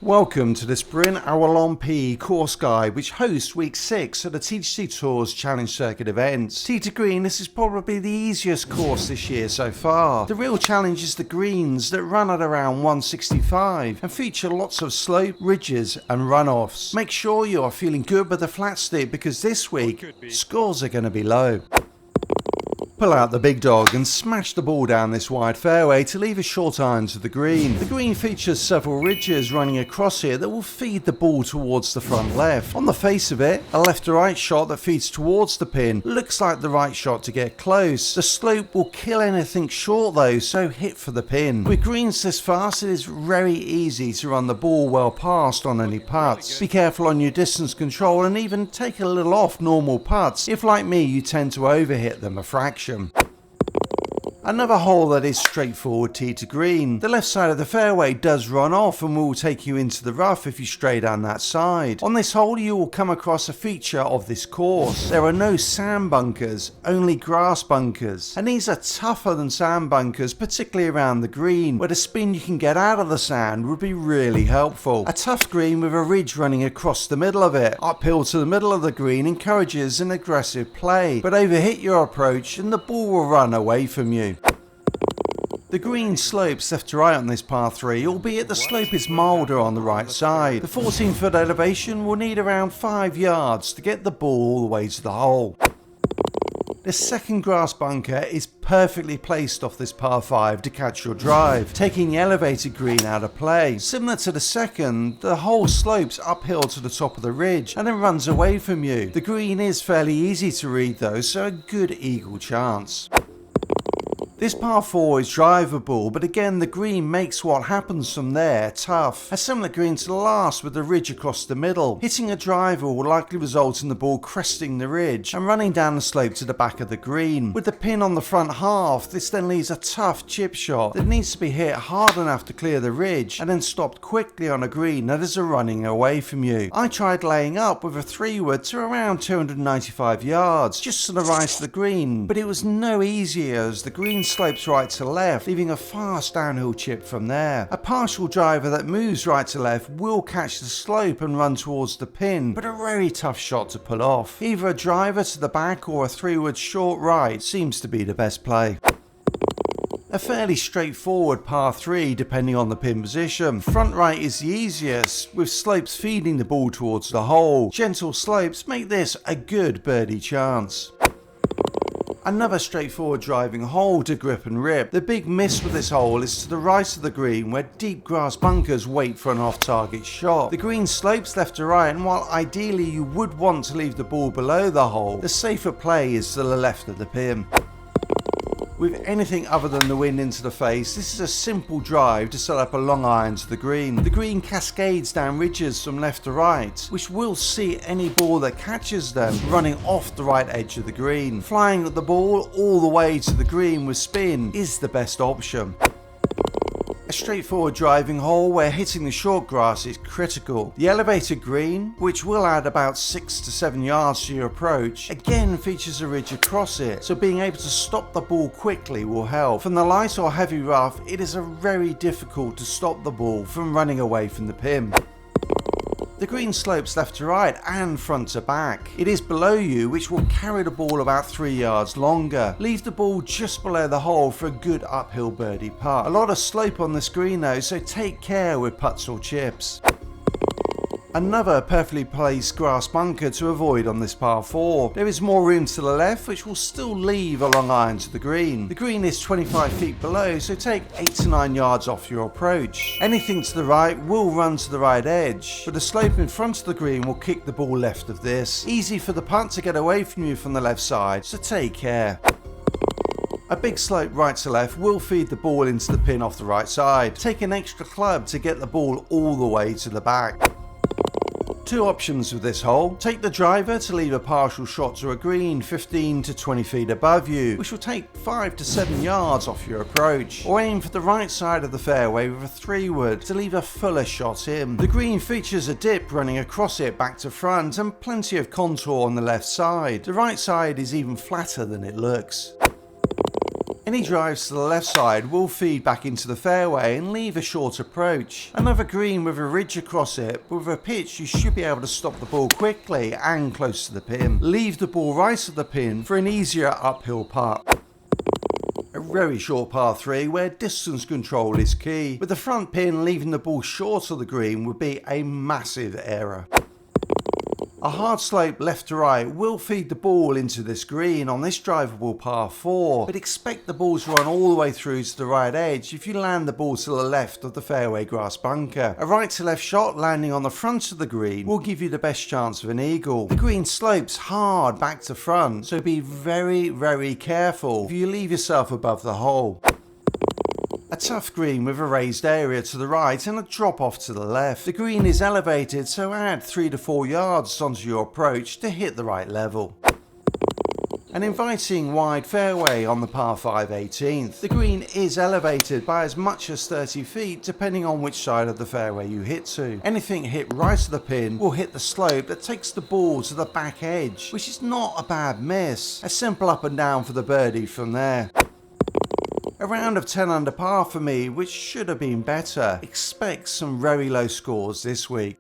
Welcome to this Bryn Awelon PE course guide which hosts week 6 at the TGC Tours Challenge Circuit events. Tee to green, this is probably the easiest course this year so far. The real challenge is the greens that run at around 165 and feature lots of slope, ridges and runoffs. Make sure you are feeling good with the flat stick because this week scores are going to be low. Pull out the big dog and smash the ball down this wide fairway to leave a short iron to the green. The green features several ridges running across here that will feed the ball towards the front left. On the face of it, a left to right shot that feeds towards the pin looks like the right shot to get close. The slope will kill anything short though, so hit for the pin. With greens this fast, it is very easy to run the ball well past on any putts. Be careful on your distance control and even take a little off normal putts if, like me, you tend to overhit them a fraction. Another hole that is straightforward tee to green. The left side of the fairway does run off and will take you into the rough if you stray down that side. On this hole you will come across a feature of this course. There are no sand bunkers, only grass bunkers. And these are tougher than sand bunkers, particularly around the green, where the spin you can get out of the sand would be really helpful. A tough green with a ridge running across the middle of it. Uphill to the middle of the green encourages an aggressive play, but overhit your approach and the ball will run away from you. The green slopes left to right on this par 3, albeit the slope is milder on the right side. The 14-foot elevation will need around 5 yards to get the ball all the way to the hole. The second grass bunker is perfectly placed off this par 5 to catch your drive, taking the elevated green out of play. Similar to the second, the hole slopes uphill to the top of the ridge and then runs away from you. The green is fairly easy to read though, so a good eagle chance. This par 4 is drivable, but again the green makes what happens from there tough. A similar green to the last with the ridge across the middle. Hitting a driver will likely result in the ball cresting the ridge and running down the slope to the back of the green. With the pin on the front half, this then leaves a tough chip shot that needs to be hit hard enough to clear the ridge and then stopped quickly on a green that is running away from you. I tried laying up with a 3-wood to around 295 yards, just to the right of the green, but it was no easier as the green slopes right to left, leaving a fast downhill chip from there. A partial driver that moves right to left will catch the slope and run towards the pin, but a very tough shot to pull off. Either a driver to the back or a 3-wood short right seems to be the best play. A fairly straightforward par 3 depending on the pin position. Front right is the easiest, with slopes feeding the ball towards the hole. Gentle slopes make this a good birdie chance. Another straightforward driving hole to grip and rip. The big miss with this hole is to the right of the green where deep grass bunkers wait for an off-target shot. The green slopes left to right, and while ideally you would want to leave the ball below the hole, the safer play is to the left of the pin. With anything other than the wind into the face, this is a simple drive to set up a long iron to the green. The green cascades down ridges from left to right, which will see any ball that catches them running off the right edge of the green. Flying the ball all the way to the green with spin is the best option. A straightforward driving hole where hitting the short grass is critical. The elevated green, which will add about 6 to 7 yards to your approach, again features a ridge across it, so being able to stop the ball quickly will help. From the light or heavy rough, it is very difficult to stop the ball from running away from the pin. The green slopes left to right and front to back. It is below you, which will carry the ball about 3 yards longer. Leave the ball just below the hole for a good uphill birdie putt. A lot of slope on this green though, so take care with putts or chips. Another perfectly placed grass bunker to avoid on this par 4. There is more room to the left, which will still leave a long iron to the green. The green is 25 feet below, so take 8 to 9 yards off your approach. Anything to the right will run to the right edge, but the slope in front of the green will kick the ball left of this. Easy for the putt to get away from you from the left side, so take care. A big slope right to left will feed the ball into the pin off the right side. Take an extra club to get the ball all the way to the back. Two options with this hole. Take the driver to leave a partial shot to a green 15 to 20 feet above you, which will take 5 to 7 yards off your approach. Or aim for the right side of the fairway with a 3-wood to leave a fuller shot in. The green features a dip running across it back to front and plenty of contour on the left side. The right side is even flatter than it looks. Any drives to the left side will feed back into the fairway and leave a short approach. Another green with a ridge across it, but with a pitch you should be able to stop the ball quickly and close to the pin. Leave the ball right of the pin for an easier uphill putt. A very short par 3 where distance control is key. With the front pin leaving the ball short of the green would be a massive error. A hard slope left to right will feed the ball into this green on this drivable par 4, but expect the ball to run all the way through to the right edge if you land the ball to the left of the fairway grass bunker. A right to left shot landing on the front of the green will give you the best chance of an eagle. The green slopes hard back to front, so be very careful if you leave yourself above the hole. A tough green with a raised area to the right and a drop off to the left. The green is elevated, so add 3 to 4 yards onto your approach to hit the right level. An inviting wide fairway on the par 5 18th. The green is elevated by as much as 30 feet depending on which side of the fairway you hit to. Anything hit right of the pin will hit the slope that takes the ball to the back edge, which is not a bad miss. A simple up and down for the birdie from there. A round of 10 under par for me, which should have been better. Expect some very low scores this week.